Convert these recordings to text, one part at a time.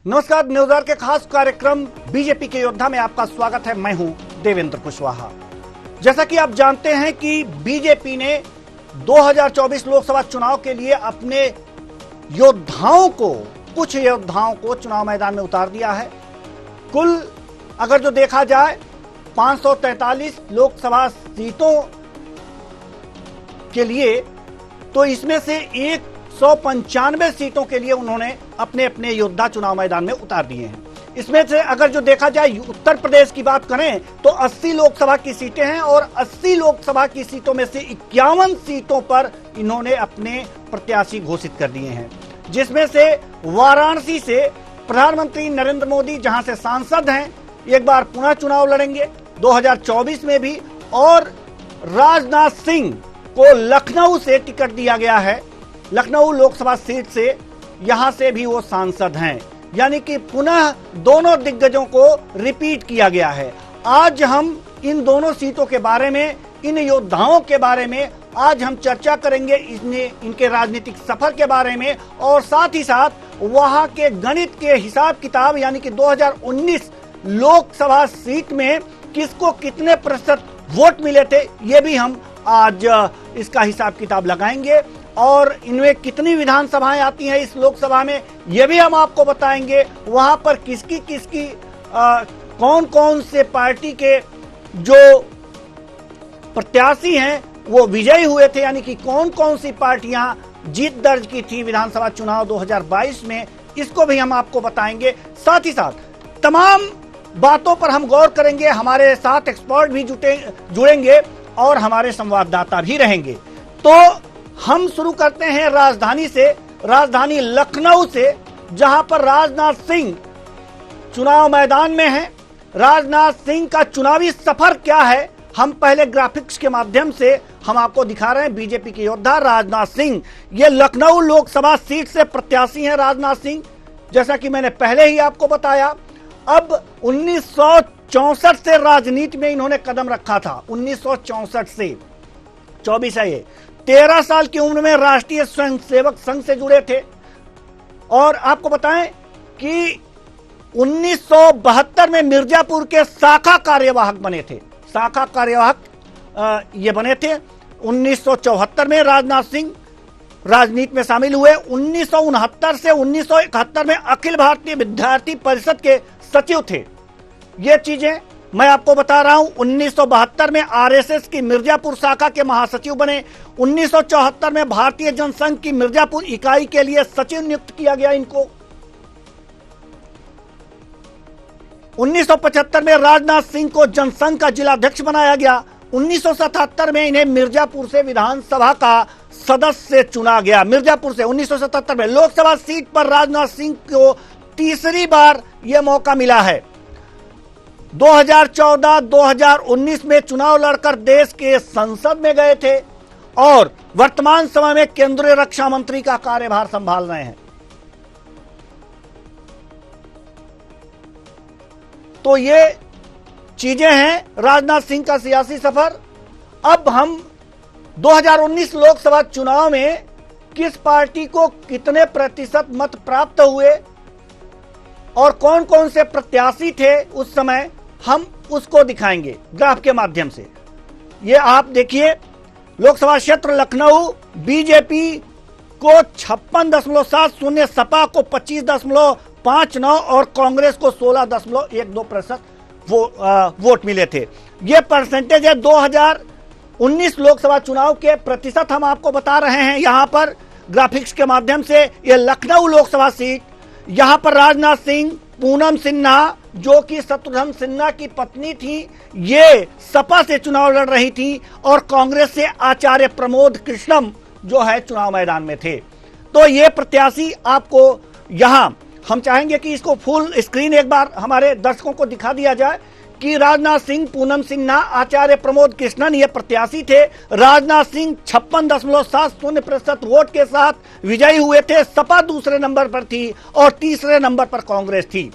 नमस्कार, न्यूज़ के खास कार्यक्रम बीजेपी के योद्धा में आपका स्वागत है। मैं हूं देवेंद्र कुशवाहा। जैसा कि आप जानते हैं कि बीजेपी ने 2024 लोकसभा चुनाव के लिए अपने कुछ योद्धाओं को चुनाव मैदान में उतार दिया है। कुल अगर जो देखा जाए 543 लोकसभा सीटों के लिए, तो इसमें से 195 सीटों के लिए उन्होंने अपने अपने योद्धा चुनाव मैदान में उतार दिए हैं। इसमें से अगर जो देखा जाए उत्तर प्रदेश की बात करें तो 80 लोकसभा की सीटें हैं और 80 लोकसभा की सीटों में से 51 सीटों पर इन्होंने अपने प्रत्याशी घोषित कर दिए हैं, जिसमें से वाराणसी से प्रधानमंत्री नरेंद्र मोदी जहां से सांसद हैं, एक बार पुनः चुनाव लड़ेंगे 2024 में भी, और राजनाथ सिंह को लखनऊ से टिकट दिया गया है। लखनऊ लोकसभा सीट से यहां से भी वो सांसद हैं, यानी कि पुनः दोनों दिग्गजों को रिपीट किया गया है। आज हम इन दोनों सीटों के बारे में, इन योद्धाओं के बारे में आज हम चर्चा करेंगे, इनके राजनीतिक सफर के बारे में, और साथ ही साथ वहां के गणित के हिसाब किताब, यानी कि 2019 लोकसभा सीट में किसको कितने प्रतिशत वोट मिले थे, ये भी हम आज इसका हिसाब किताब लगाएंगे। और इनमें कितनी विधानसभाएं आती हैं इस लोकसभा में, यह भी हम आपको बताएंगे। वहां पर किसकी कौन कौन से पार्टी के जो प्रत्याशी हैं वो विजयी हुए थे, यानी कि कौन कौन सी पार्टियां जीत दर्ज की थी विधानसभा चुनाव 2022 में, इसको भी हम आपको बताएंगे। साथ ही साथ तमाम बातों पर हम गौर करेंगे। हमारे साथ एक्सपर्ट भी जुड़ेंगे और हमारे संवाददाता भी रहेंगे। तो हम शुरू करते हैं राजधानी से, राजधानी लखनऊ से, जहां पर राजनाथ सिंह चुनाव मैदान में हैं। राजनाथ सिंह का चुनावी सफर क्या है, हम पहले ग्राफिक्स के माध्यम से हम आपको दिखा रहे हैं। बीजेपी के योद्धा राजनाथ सिंह, ये लखनऊ लोकसभा सीट से प्रत्याशी हैं राजनाथ सिंह, जैसा कि मैंने पहले ही आपको बताया। अब 1964 से राजनीति में इन्होंने कदम रखा था, 1964 से 24 है ये। 13 साल की उम्र में राष्ट्रीय स्वयंसेवक संघ से जुड़े थे, और आपको बताएं कि 1972 में मिर्जापुर के शाखा कार्यवाहक बने थे। शाखा कार्यवाहक ये बने थे। 1974 में राजनाथ सिंह राजनीति में शामिल हुए। 1969 से 1971 में अखिल भारतीय विद्यार्थी परिषद के सचिव थे। ये चीजें मैं आपको बता रहा हूं। 1972 में आरएसएस की मिर्जापुर शाखा के महासचिव बने। 1974 में भारतीय जनसंघ की मिर्जापुर इकाई के लिए सचिव नियुक्त किया गया इनको। 1975 में राजनाथ सिंह को जनसंघ का जिलाध्यक्ष बनाया गया। 1977 में इन्हें मिर्जापुर से विधानसभा का सदस्य चुना गया। मिर्जापुर से 1977 में लोकसभा सीट पर राजनाथ सिंह को तीसरी बार यह मौका मिला है। 2014-2019 में चुनाव लड़कर देश के संसद में गए थे और वर्तमान समय में केंद्रीय रक्षा मंत्री का कार्यभार संभाल रहे हैं। तो ये चीजें हैं राजनाथ सिंह का सियासी सफर। अब हम 2019 लोकसभा चुनाव में किस पार्टी को कितने प्रतिशत मत प्राप्त हुए और कौन कौन से प्रत्याशी थे उस समय, हम उसको दिखाएंगे ग्राफ के माध्यम से। ये आप देखिए, लोकसभा क्षेत्र लखनऊ बीजेपी को 56.70, सपा को 25.59 और कांग्रेस को 16.12% वोट मिले थे। ये परसेंटेज है 2019 लोकसभा चुनाव के प्रतिशत हम आपको बता रहे हैं यहां पर ग्राफिक्स के माध्यम से। ये लखनऊ लोकसभा सीट, यहां पर राजनाथ सिंह, पूनम सिन्हा जो कि शत्रुघ्न सिन्हा की पत्नी थी, ये सपा से चुनाव लड़ रही थी, और कांग्रेस से आचार्य प्रमोद कृष्णम जो है चुनाव मैदान में थे। तो ये प्रत्याशी आपको यहां हम चाहेंगे कि इसको फुल स्क्रीन एक बार हमारे दर्शकों को दिखा दिया जाए कि राजनाथ सिंह, पूनम सिन्हा, आचार्य प्रमोद कृष्णन ये प्रत्याशी थे। राजनाथ सिंह 56.70% वोट के साथ विजयी हुए थे। सपा दूसरे नंबर पर थी और तीसरे नंबर पर कांग्रेस थी।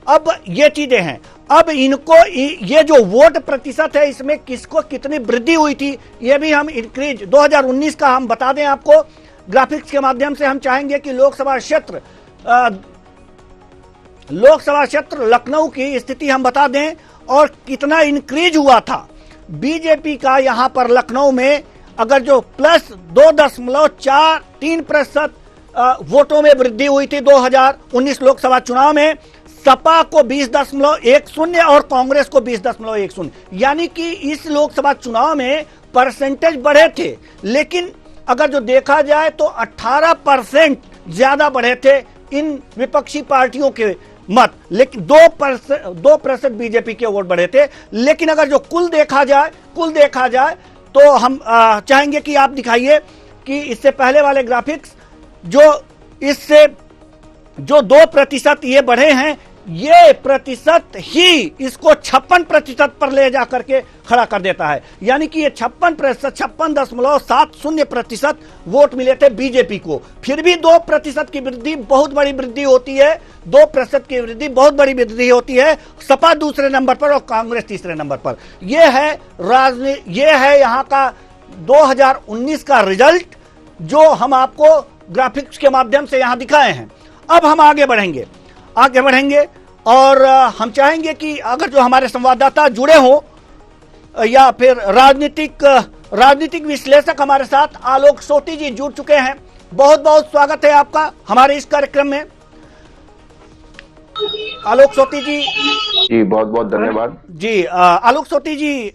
अब ये चीजें हैं। अब इनको ये जो वोट प्रतिशत है, इसमें किसको कितनी वृद्धि हुई थी, ये भी हम इंक्रीज 2019 का हम बता दें आपको। ग्राफिक्स के माध्यम से हम चाहेंगे कि लोकसभा क्षेत्र लोकसभा क्षेत्र लखनऊ की स्थिति हम बता दें और कितना इंक्रीज हुआ था बीजेपी का यहां पर लखनऊ में। अगर जो प्लस 2.43% वोटों में वृद्धि हुई थी 2019 लोकसभा चुनाव में, सपा को 20.10 और कांग्रेस को 20.10, यानी कि इस लोकसभा चुनाव में परसेंटेज बढ़े थे। लेकिन अगर जो देखा जाए तो 18% ज्यादा बढ़े थे इन विपक्षी पार्टियों के मत, लेकिन 2% बीजेपी के वोट बढ़े थे। लेकिन अगर जो कुल देखा जाए तो हम चाहेंगे कि आप दिखाइए कि इससे पहले वाले ग्राफिक्स इससे जो 2% ये बढ़े हैं, ये प्रतिशत ही इसको 56% पर ले जा करके खड़ा कर देता है। यानी कि ये 56.70% वोट मिले थे बीजेपी को। फिर भी 2% की वृद्धि बहुत बड़ी वृद्धि होती है, 2% की वृद्धि बहुत बड़ी वृद्धि होती है। सपा दूसरे नंबर पर और कांग्रेस तीसरे नंबर पर। ये है यहाँ का 2019 का रिजल्ट जो हम आपको ग्राफिक्स के माध्यम से यहां दिखाए हैं। अब हम आगे बढ़ेंगे और हम चाहेंगे कि अगर जो हमारे संवाददाता जुड़े हो या फिर राजनीतिक विश्लेषक हमारे साथ आलोक सोती जी जुड़ चुके हैं। बहुत बहुत स्वागत है आपका हमारे इस कार्यक्रम में। आलोक सोती जी बहुत बहुत धन्यवाद जी। आलोक सोती जी,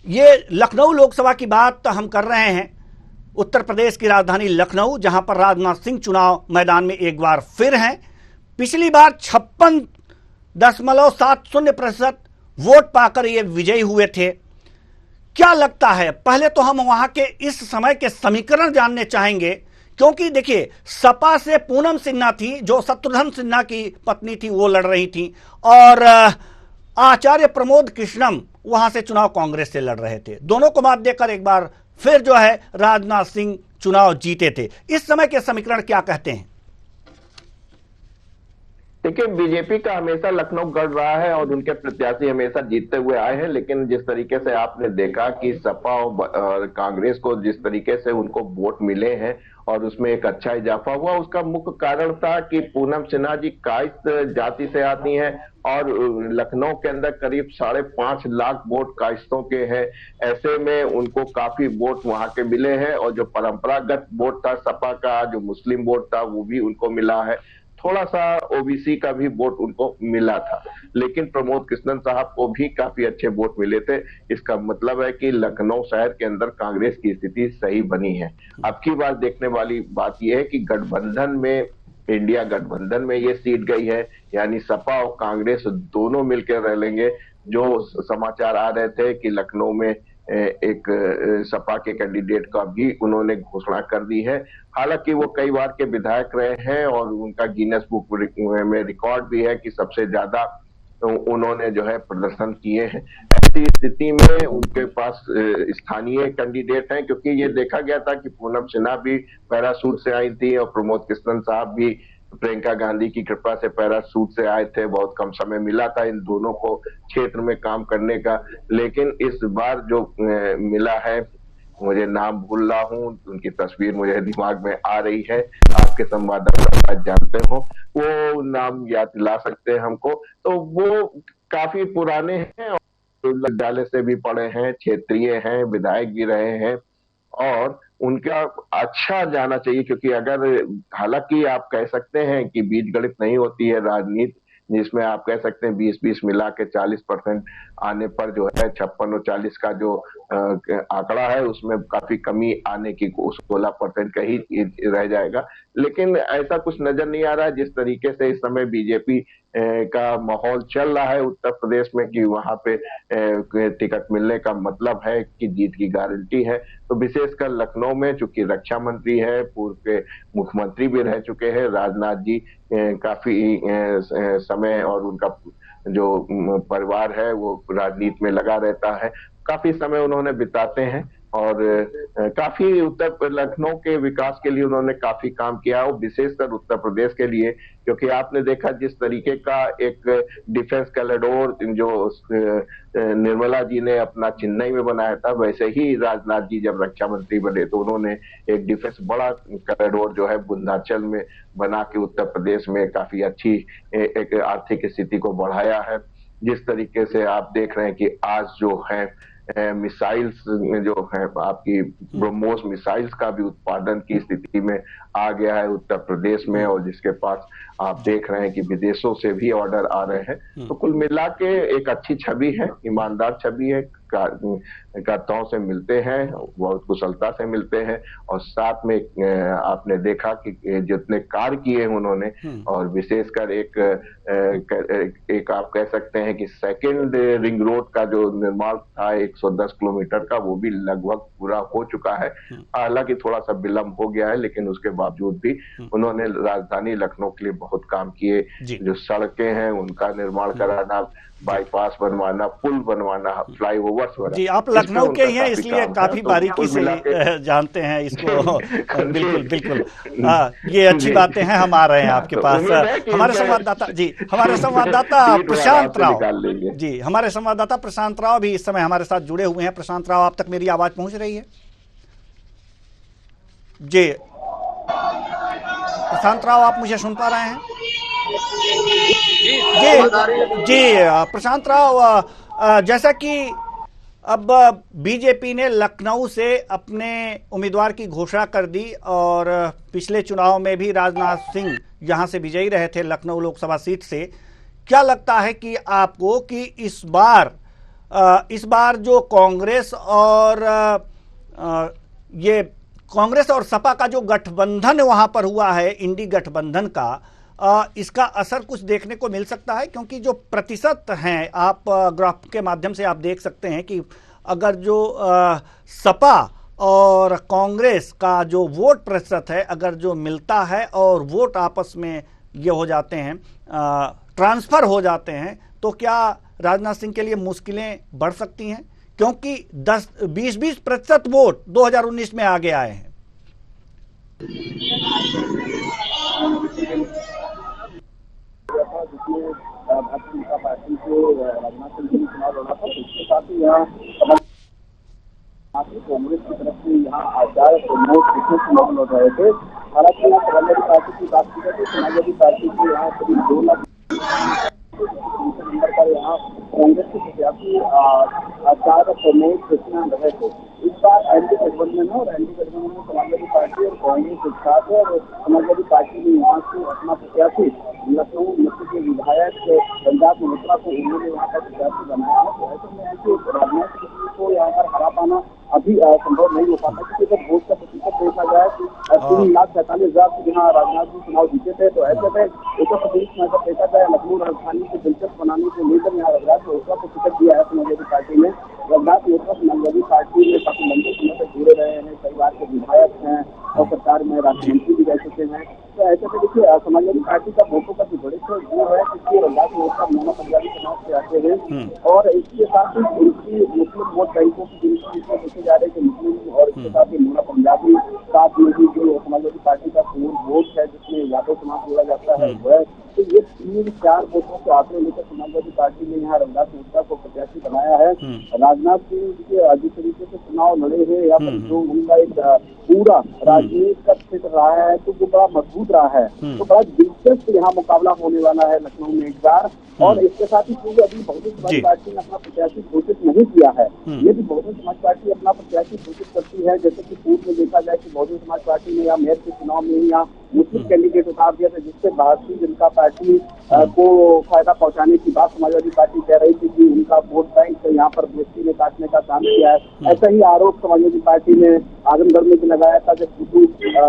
ये लखनऊ लोकसभा की बात हम कर रहे हैं, उत्तर प्रदेश की राजधानी लखनऊ, जहां पर राजनाथ सिंह चुनाव मैदान में एक बार फिर हैं। पिछली बार 56.70% वोट पाकर ये विजयी हुए थे। क्या लगता है, पहले तो हम वहां के इस समय के समीकरण जानने चाहेंगे, क्योंकि देखिए सपा से पूनम सिन्हा थी जो शत्रुघ्न सिन्हा की पत्नी थी, वो लड़ रही थी, और आचार्य प्रमोद कृष्णम वहां से चुनाव कांग्रेस से लड़ रहे थे। दोनों को मात देकर एक बार फिर जो है राजनाथ सिंह चुनाव जीते थे। इस समय के समीकरण क्या कहते हैं? देखिए, बीजेपी का हमेशा लखनऊ गढ़ रहा है और उनके प्रत्याशी हमेशा जीतते हुए आए हैं। लेकिन जिस तरीके से आपने देखा कि सपा और कांग्रेस को जिस तरीके से उनको वोट मिले हैं और उसमें एक अच्छा इजाफा हुआ, उसका मुख्य कारण था कि पूनम सिन्हा जी कायस्थ जाति से आती हैं और लखनऊ के अंदर करीब 5.5 लाख वोट कायस्थों के हैं। ऐसे में उनको काफी वोट वहां के मिले हैं और जो परंपरागत वोट था सपा का, जो मुस्लिम वोट था, वो भी उनको मिला है। थोड़ा सा ओबीसी का भी वोट उनको मिला था, लेकिन प्रमोद कृष्णन साहब को भी काफी अच्छे वोट मिले थे। इसका मतलब है कि लखनऊ शहर के अंदर कांग्रेस की स्थिति सही बनी है। अब की बार देखने वाली बात यह है कि गठबंधन में, इंडिया गठबंधन में ये सीट गई है, यानी सपा और कांग्रेस दोनों मिलकर रह लेंगे। जो समाचार आ रहे थे कि लखनऊ में एक सपा के कैंडिडेट का भी उन्होंने घोषणा कर दी है। हालांकि वो कई बार के विधायक रहे हैं और उनका गिनेस बुक में रिकॉर्ड भी है कि सबसे ज्यादा उन्होंने जो है प्रदर्शन किए हैं। ऐसी स्थिति में उनके पास स्थानीय कैंडिडेट हैं, क्योंकि ये देखा गया था कि पूनम सिन्हा भी पैरासूट से आई थी और प्रमोद कृष्णन साहब भी प्रियंका गांधी की कृपा से पैरासूट से आए थे। बहुत कम समय मिला था इन दोनों को क्षेत्र में काम करने का। लेकिन इस बार जो मिला है, मुझे नाम भूल रहा हूँ, उनकी तस्वीर मुझे दिमाग में आ रही है, आपके संवाददाता जानते हो, वो नाम याद दिला सकते हैं हमको। तो वो काफी पुराने हैं और विद्यालय से भी पढ़े हैं, क्षेत्रीय हैं, विधायक भी रहे हैं और उनका अच्छा जाना चाहिए। क्योंकि अगर, हालांकि आप कह सकते हैं कि बीजगणित नहीं होती है राजनीति, जिसमें आप कह सकते हैं 20-20 मिला के 40% आने पर जो है 56 और 40 का जो आंकड़ा है उसमें काफी कमी आने की, 16% का ही रह जाएगा। लेकिन ऐसा कुछ नजर नहीं आ रहा है। जिस तरीके से इस समय बीजेपी का माहौल चल रहा है उत्तर प्रदेश में कि वहां पे टिकट मिलने का मतलब है कि जीत की गारंटी है। तो विशेषकर लखनऊ में, चूंकि रक्षा मंत्री है, पूर्व के मुख्यमंत्री भी रह चुके हैं राजनाथ जी, काफी समय और उनका जो परिवार है वो राजनीति में लगा रहता है, काफी समय उन्होंने बिताते हैं। और काफी उत्तर लखनऊ के विकास के लिए उन्होंने काफी काम किया, और विशेषकर उत्तर प्रदेश के लिए, क्योंकि आपने देखा जिस तरीके का एक डिफेंस कॉरिडोर जो निर्मला जी ने अपना चेन्नई में बनाया था, वैसे ही राजनाथ जी जब रक्षा मंत्री बने तो उन्होंने एक डिफेंस बड़ा कॉरिडोर जो है बुंदेलखंड में बना के उत्तर प्रदेश में काफी अच्छी एक आर्थिक स्थिति को बढ़ाया है। जिस तरीके से आप देख रहे हैं कि आज जो है मिसाइल्स जो है आपकी ब्रह्मोस मिसाइल्स का भी उत्पादन की स्थिति में आ गया है उत्तर प्रदेश में, और जिसके पास आप देख रहे हैं कि विदेशों से भी ऑर्डर आ रहे हैं। तो कुल मिला के एक अच्छी छवि है, ईमानदार छवि है, कर्ताओं से मिलते हैं, बहुत कुशलता से मिलते हैं, और साथ में आपने देखा कि जितने कार्य किए हैं उन्होंने, और विशेषकर एक आप कह सकते हैं कि सेकंड रिंग रोड का जो निर्माण था 110 किलोमीटर का, वो भी लगभग पूरा हो चुका है। हालांकि थोड़ा सा विलंब हो गया है, लेकिन उसके बावजूद भी उन्होंने राजधानी लखनऊ के लिए बहुत काम किए। जो सड़कें हैं उनका निर्माण कराना, बाईपास बनवाना, पुल बनवाना, फ्लाईओवर्स बनवाना। जी, आप लखनऊ के ही हैं इसलिए काफी बारीकी से जानते हैं इसको। बिल्कुल बिल्कुल, ये अच्छी बातें हैं। हम आ रहे हैं आपके पास, हमारे संवाददाता प्रशांत राव जी, हमारे संवाददाता प्रशांत राव भी इस समय हमारे साथ जुड़े हुए हैं। प्रशांत राव, आप तक मेरी आवाज पहुंच रही है? जी प्रशांत राव, आप मुझे सुन पा रहे हैं? जी प्रशांत राव, जैसा कि अब बीजेपी ने लखनऊ से अपने उम्मीदवार की घोषणा कर दी, और पिछले चुनाव में भी राजनाथ सिंह यहां से विजयी रहे थे लखनऊ लोकसभा सीट से। क्या लगता है कि आपको कि इस बार जो कांग्रेस और सपा का जो गठबंधन वहां पर हुआ है, इंडी गठबंधन का, इसका असर कुछ देखने को मिल सकता है? क्योंकि जो प्रतिशत हैं, आप ग्राफ के माध्यम से आप देख सकते हैं कि अगर जो सपा और कांग्रेस का जो वोट प्रतिशत है, अगर जो मिलता है और वोट आपस में ये हो जाते हैं, ट्रांसफर हो जाते हैं, तो क्या राजनाथ सिंह के लिए मुश्किलें बढ़ सकती हैं? क्योंकि 20-20% वोट 2019 में आगे आए हैं। जिसमें भारतीय जनता पार्टी से राजनाथ सिंह ने चुनाव लड़ा था, उसके साथ ही यहाँ कांग्रेस की तरफ से यहाँ आचार चुनाव लड़ रहे थे। हालांकि यहाँ समाजवादी पार्टी की बात की जाए तो समाजवादी पार्टी के यहाँ करीब 2 लाख नंबर पर यहाँ कांग्रेस के प्रत्याशी आचार प्रमोद कृष्णन रहे थे। इस बार एनडी गठबंधन है, और एनडी गठबंधन में समाजवादी पार्टी और कांग्रेस के साथ है, और समाजवादी पार्टी ने यहाँ से अपना प्रत्याशी लखनऊ मध्य के विधायक पंजाब मल्होत्रा को उन्होंने यहाँ पर प्रत्याशी बनाया है। तो ऐसे में है कि राजनाथ सिंह को यहाँ पर हरा पाना अभी संभव नहीं हो पाता, क्योंकि जब वोट का प्रतिशत देखा जाए तो 3,47,000 से यहाँ राजनाथ सिंह चुनाव जीते थे। तो ऐसे में उत्तर प्रदेश में अगर देखा जाए, लखनऊ राजधानी को दिलचस्प बनाने को लेकर यहाँ रघुनाथ मल्होत्रा को टिकट दिया है समाजवादी पार्टी ने। रघुनाथ मल्होत्रा समाजवादी पार्टी में काफी लंबे समय से जुड़े रहे हैं, कई बार के विधायक हैं और सरकार में राज्य मंत्री भी रह चुके हैं। तो ऐसे में देखिए समाजवादी पार्टी का वोटों का जो बड़े वो है कि रघुनाथ मल्होत्रा मोना पंजाबी चुनाव से आते हैं, और इसके साथ ही उनकी मुस्लिम वोट बैंकों की गिनती इसमें देखे जा रहे हैं कि मुस्लिम, और इसके साथ ही मोना पंजाबी, साथ में भी जो समाजवादी पार्टी का कोर वोट है जिसमें यादव समाज जोड़ा जाता है वह, तो ये 3-4 वोटों के आंकड़े लेकर समाजवादी पार्टी ने यहाँ रघुनाथ मल्होत्रा को प्रत्याशी बनाया है। राजनाथ सिंह के जिस तरीके से चुनाव लड़े हैं, यहाँ पर जो उनका एक पूरा राजनीति का क्षेत्र रहा है, तो वो बड़ा मजबूत रहा है। तो बड़ा दिलचस्प यहाँ मुकाबला होने वाला है लखनऊ में एक बार। और इसके साथ ही क्योंकि अभी बहुजन समाज पार्टी ने अपना प्रत्याशी घोषित नहीं किया है, यदि बहुजन समाज पार्टी अपना प्रत्याशी घोषित करती है, जैसे कि पूर्व में देखा जाए कि बहुजन समाज पार्टी ने यहाँ मेयर के चुनाव में ही यहाँ मुस्लिम कैंडिडेट उतार दिया था, जिससे भारतीय जनता पार्टी को फायदा पहुंचाने की बात समाजवादी पार्टी कह रही थी कि उनका वोट बैंक यहाँ पर बेस्ती में काटने का काम किया है। ऐसा ही आरोप समाजवादी पार्टी ने आजमगढ़ में भी लगाया था, जब बुद्धू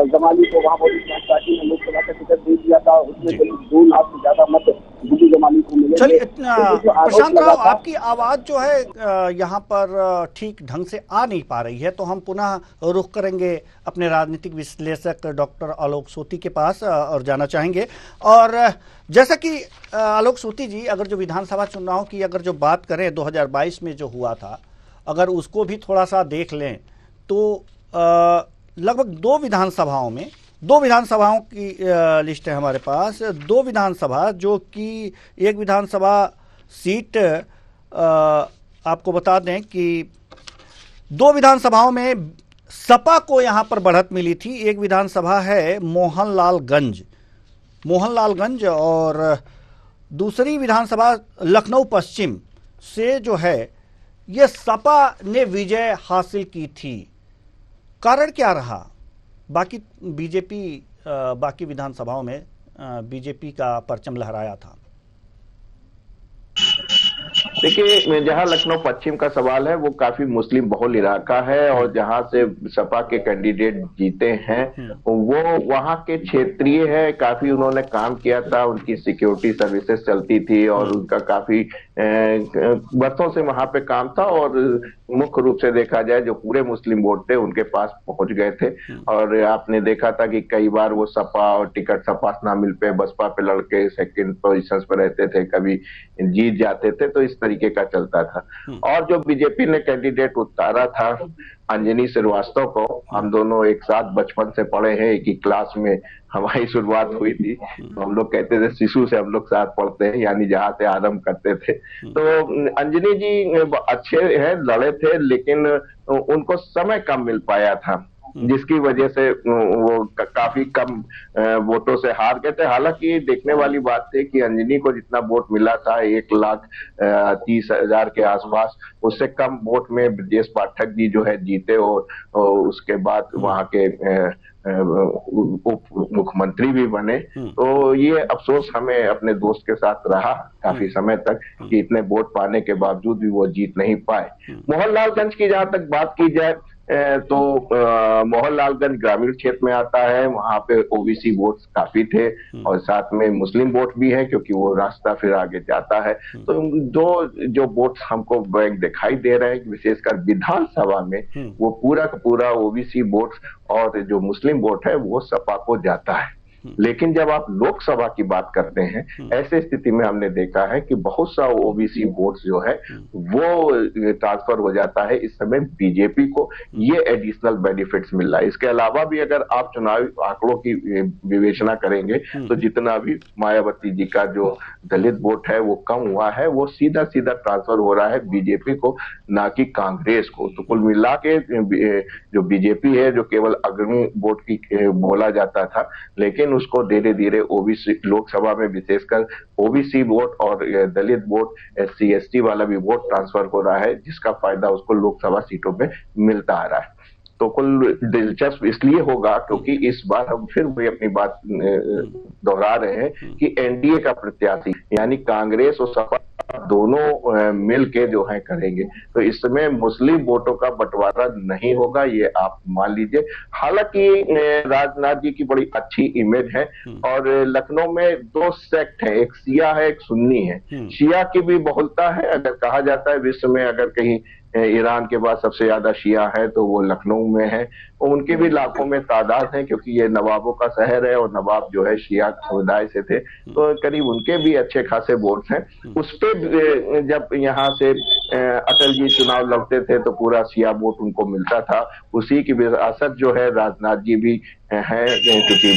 जमाली को वहाँ बहुजन समाज पार्टी ने लोकसभा का टिकट दे दिया था, उसमें करीब 2 लाख से ज्यादा मत बुद्धू जमाली को मिले। चलिए प्रशांत राव, आपकी आवाज जो है यहाँ पर ठीक ढंग से आ नहीं पा रही है, तो हम पुनः रुख करेंगे अपने राजनीतिक विश्लेषक डॉक्टर आलोक सोती के पास और जाना चाहेंगे। और जैसा कि आलोक सोती जी, अगर जो विधानसभा चुनाव की अगर जो बात करें 2022 में जो हुआ था, अगर उसको भी थोड़ा सा देख लें तो लगभग दो विधानसभाओं की लिस्ट है हमारे पास। दो विधानसभा, जो कि एक विधानसभा सीट आपको बता दें कि दो विधानसभाओं में सपा को यहां पर बढ़त मिली थी। एक विधानसभा है मोहनलालगंज और दूसरी विधानसभा लखनऊ पश्चिम से जो है ये सपा ने विजय हासिल की थी। कारण क्या रहा? बाकी विधानसभाओं में बीजेपी का परचम लहराया था। देखिए, जहां लखनऊ पश्चिम का सवाल है वो काफी मुस्लिम बहुल इलाका है और जहां से सपा के कैंडिडेट जीते हैं वो वहां के क्षेत्रीय है। काफी उन्होंने काम किया था, उनकी सिक्योरिटी सर्विसेज चलती थी और उनका काफी वर्षों से वहां पे काम था और मुख्य रूप से देखा जाए जो पूरे मुस्लिम वोट थे उनके पास पहुंच गए थे। और आपने देखा था कि कई बार वो सपा और टिकट सपा ना मिल पे बसपा पे लड़के सेकंड पोजीशंस पर रहते थे, कभी जीत जाते थे, तो इस तरीके का चलता था। और जो बीजेपी ने कैंडिडेट उतारा था अंजनी श्रीवास्तव को, हम दोनों एक साथ बचपन से पढ़े हैं, एक ही क्लास में हमारी शुरुआत हुई थी। तो हम लोग कहते थे शिशु से हम लोग साथ पढ़ते हैं, यानी जहां से आरंभ करते थे। तो अंजनी जी अच्छे हैं, लड़े थे, लेकिन उनको समय कम मिल पाया था, जिसकी वजह से वो काफी कम वोटों से हार गए थे। हालांकि देखने वाली बात थी कि अंजनी को जितना वोट मिला था 1,30,000 के आसपास, उससे कम वोट में ब्रजेश पाठक जी जो है जीते और उसके बाद वहां के उप मुख्यमंत्री भी बने। तो ये अफसोस हमें अपने दोस्त के साथ रहा काफी समय तक कि इतने वोट पाने के बावजूद भी वो जीत नहीं पाए। मोहनलालगंज की जहां तक बात की जाए तो मोहनलालगंज ग्रामीण क्षेत्र में आता है, वहां पे ओबीसी वोट काफी थे और साथ में मुस्लिम वोट भी है क्योंकि वो रास्ता फिर आगे जाता है। तो जो वोट हमको बैंक दिखाई दे रहे हैं विशेषकर विधानसभा में, वो पूरा का पूरा ओबीसी वोट और जो मुस्लिम वोट है वो सपा को जाता है। लेकिन जब आप लोकसभा की बात करते हैं, ऐसे स्थिति में हमने देखा है कि बहुत सा ओबीसी वोट्स जो है वो ट्रांसफर हो जाता है इस समय बीजेपी को। ये एडिशनल बेनिफिट्स मिल रहा है। इसके अलावा भी अगर आप चुनावी आंकड़ों की विवेचना करेंगे तो जितना भी मायावती जी का जो दलित वोट है वो कम हुआ है, वो सीधा सीधा ट्रांसफर हो रहा है बीजेपी को, ना कि कांग्रेस को। तो कुल मिला के जो बीजेपी है, जो केवल अग्रणी वोट की बोला जाता था, लेकिन उसको धीरे धीरे ओबीसी लोकसभा में विशेषकर ओबीसी वोट और दलित वोट, एससी एसटी वाला भी वोट ट्रांसफर हो रहा है, जिसका फायदा उसको लोकसभा सीटों में मिलता आ रहा है। तो कुल दिलचस्प इसलिए होगा क्योंकि इस बार हम फिर वही अपनी बात दोहरा रहे हैं कि एनडीए का प्रत्याशी यानी कांग्रेस और सपा दोनों मिल के जो है करेंगे। तो इस समय मुस्लिम वोटों का बंटवारा नहीं होगा, ये आप मान लीजिए। हालांकि राजनाथ जी की बड़ी अच्छी इमेज है और लखनऊ में दो सेक्ट है, एक शिया है एक सुन्नी है। शिया की भी बहुलता है, अगर कहा जाता है विश्व में अगर कहीं ईरान के बाद सबसे ज्यादा शिया है तो वो लखनऊ में है। उनके भी लाखों में तादाद है क्योंकि ये नवाबों का शहर है और नवाब जो है शिया समुदाय से थे, तो करीब उनके भी अच्छे खासे वोट हैं। उस पे जब यहाँ से अटल जी चुनाव लड़ते थे तो पूरा शिया वोट उनको मिलता था। उसी की विरासत जो है राजनाथ जी भी है, क्योंकि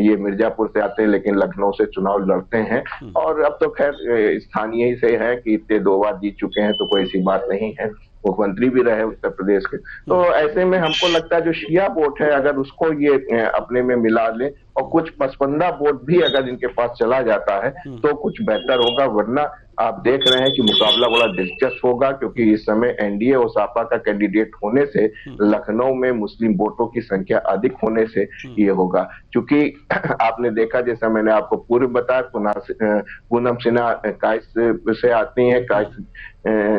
ये मिर्जापुर से आते हैं लेकिन लखनऊ से चुनाव लड़ते हैं और अब तो खैर स्थानीय ही से है कि इतने 2 बार जीत चुके हैं तो कोई ऐसी बात नहीं है, मुख्यमंत्री भी रहे उत्तर प्रदेश के। तो ऐसे में हमको लगता है जो शिया वोट है अगर उसको ये अपने में मिला ले और कुछ पसपंदा वोट भी अगर इनके पास चला जाता है तो कुछ बेहतर होगा। वरना आप देख रहे हैं कि मुकाबला बड़ा दिलचस्प होगा क्योंकि इस समय एनडीए और सपा का कैंडिडेट होने से लखनऊ में मुस्लिम वोटों की संख्या अधिक होने से ये होगा। क्योंकि आपने देखा जैसा मैंने आपको पूर्व बताया, पूनम सिन्हा काइस से आती हैं, काइस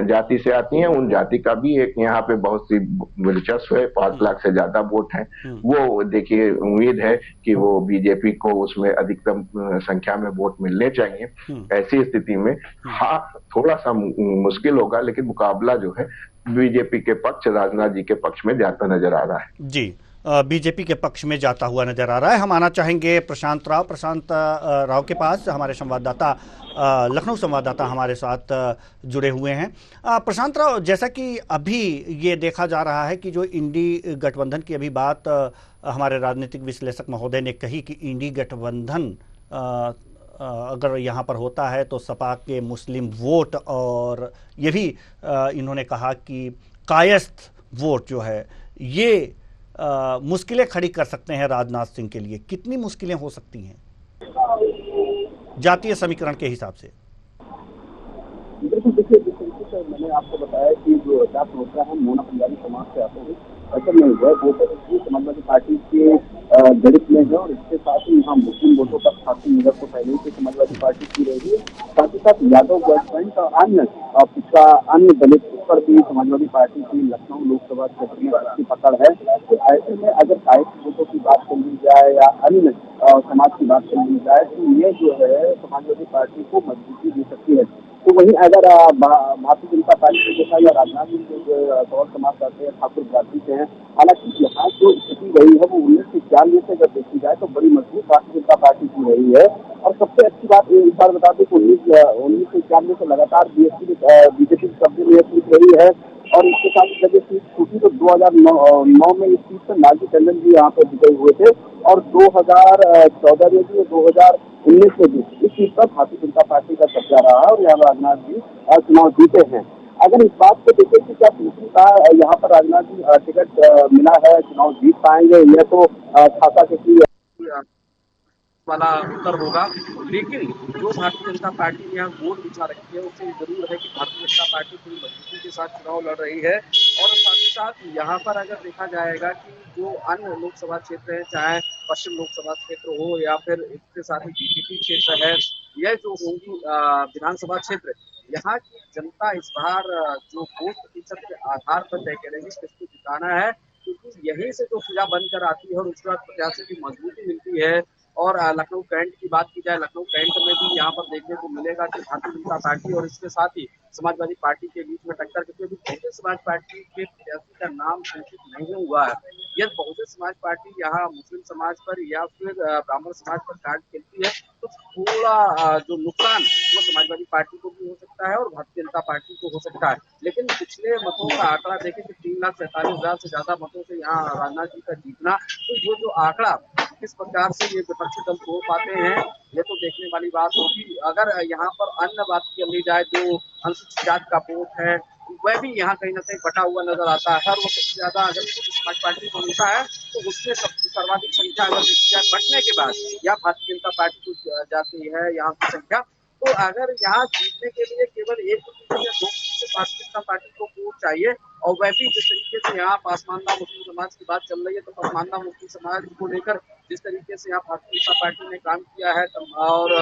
जाति से आती हैं, उन जाति का भी एक यहाँ पे बहुत सी दिलचस्प है, 5 लाख से ज्यादा वोट हैं। वो देखिए उम्मीद है कि वो बीजेपी को उसमें अधिकतम संख्या में वोट मिलने चाहिए। ऐसी स्थिति में हाँ थोड़ा सा मुश्किल होगा, लेकिन मुकाबला जो है बीजेपी के पक्ष, राजनाथ जी के पक्ष में जाता नजर आ रहा है। जी, बीजेपी के पक्ष में जाता हुआ नजर आ रहा है। हम आना चाहेंगे प्रशांत राव के पास। हमारे संवाददाता लखनऊ संवाददाता हमारे साथ जुड़े हुए हैं। प्रशांत राव, जैसा कि अभी ये देखा जा रहा है कि जो इंडी गठबंधन की अभी बात हमारे राजनीतिक विश्लेषक महोदय ने कही कि इंडी गठबंधन अगर यहाँ पर होता है तो सपा के मुस्लिम वोट और ये भी इन्होंने कहा कि कायस्थ वोट जो है ये मुश्किलें खड़ी कर सकते हैं राजनाथ सिंह के लिए। कितनी मुश्किलें हो सकती हैं जातीय समीकरण के हिसाब से? बिल्कुल, देखिए जिस तरीके से मैंने आपको बताया कि जो जात होता है मोना पंजाबी समाज से आते हैं, ऐसा नहीं है। वो तो समाजवादी पार्टी के गणित में है और इसके साथ ही यहाँ मुस्लिम वोटों का खासी नजर तो पहले से समाजवादी पार्टी की रही है। साथ ही साथ यादव गवर्नमेंट और अन्य दलित पर भी समाजवादी पार्टी की लखनऊ लोकसभा क्षेत्र में अच्छी पकड़ है। तो ऐसे में अगर कायस्थ वोटों की बात कर ली जाए या अन्य समाज की बात कर ली जाए तो ये जो है समाजवादी पार्टी को मजबूती दे सकती है। तो वहीं अगर भारतीय जनता पार्टी ने देखा या राजनाथ सिंह जो गौर समाज करते हैं, ठाकुर जाति से हैं, हालांकि यहाँ जो स्थिति रही है वो 1991 से अगर देखी जाए तो बड़ी मजबूत भारतीय जनता पार्टी की रही है। और सबसे अच्छी बात इस बार बता दें कि 1991 से लगातार बीजेपी कब्जे में सीट रही है और इसके साथ जब ये सीट छूटी तो 2009 में इस सीट पर लालजी टंडन जी यहाँ पर विजयी हुए थे और 2014 में भी 2019 में भी इस सीट पर भारतीय जनता पार्टी का कब्जा रहा और यहाँ राजनाथ जी चुनाव जीते हैं। अगर इस बात को देखें कि क्या तीसरी बार यहाँ पर राजनाथ जी टिकट मिला है, चुनाव जीत पाएंगे, यह तो खासा किसी वाला उत्तर होगा। लेकिन जो भारतीय जनता पार्टी ने यहाँ वोट बिछा रखी है उससे जरूर है कि भारतीय जनता पार्टी पूरी मजबूती के साथ चुनाव लड़ रही है। और साथ ही साथ यहाँ पर अगर देखा जाएगा कि जो अन्य लोकसभा क्षेत्र है, चाहे पश्चिम लोकसभा क्षेत्र हो या फिर इसके साथ ही बीजेपी क्षेत्र है, यह जो होंगी विधानसभा क्षेत्र, यहाँ की जनता इस बार जो वोट प्रतिशत के आधार पर तय करेगी किसको जिताना है, क्योंकि यहीं से जो पूजा बनकर आती है और उसके बाद प्रत्याशी की मजबूती मिलती है। और लखनऊ कैंट की बात की जाए, लखनऊ कैंट में भी यहाँ पर देखने को मिलेगा कि भारतीय जनता पार्टी और इसके साथ ही समाजवादी पार्टी के बीच में टक्कर, क्योंकि अभी बहुजन समाज पार्टी के प्रत्याशी का नाम घोषित नहीं हुआ है। यदि बहुजन समाज पार्टी यहाँ मुस्लिम समाज पर या फिर ब्राह्मण समाज पर कार्ड खेलती है तो थोड़ा जो नुकसान वो समाजवादी पार्टी को भी हो सकता है और भारतीय जनता पार्टी को हो सकता है। लेकिन पिछले मतों का आंकड़ा देखें कि 3,47,000 से ज्यादा मतों से यहाँ राजनाथ जी का जीतना, तो ये जो आंकड़ा किस प्रकार से ये विपक्षी दल तोड़ पाते हैं ये तो देखने वाली बात होगी। अगर यहाँ पर अन्य बात की ली जाए, जो अनुसूचित जाति का वोट है वह भी यहाँ कहीं ना कहीं बटा हुआ नजर आता है। हर वो सबसे ज्यादा अगर समाज पार्टी को मिलता है तो उसमें सबसे सर्वाधिक संख्या अगर देखी जाए बटने के बाद या भारतीय जनता पार्टी को जाती है यहाँ की संख्या। तो अगर यहाँ जीतने के लिए केवल 1 या 2 से भारतीय जनता पार्टी को वोट चाहिए, और वह भी जिस तरीके से यहाँ पासमानदा मुस्लिम समाज की बात चल रही है तो पासमानदा मुस्लिम समाज को लेकर जिस तरीके से यहाँ भारतीय जनता पार्टी ने काम किया है और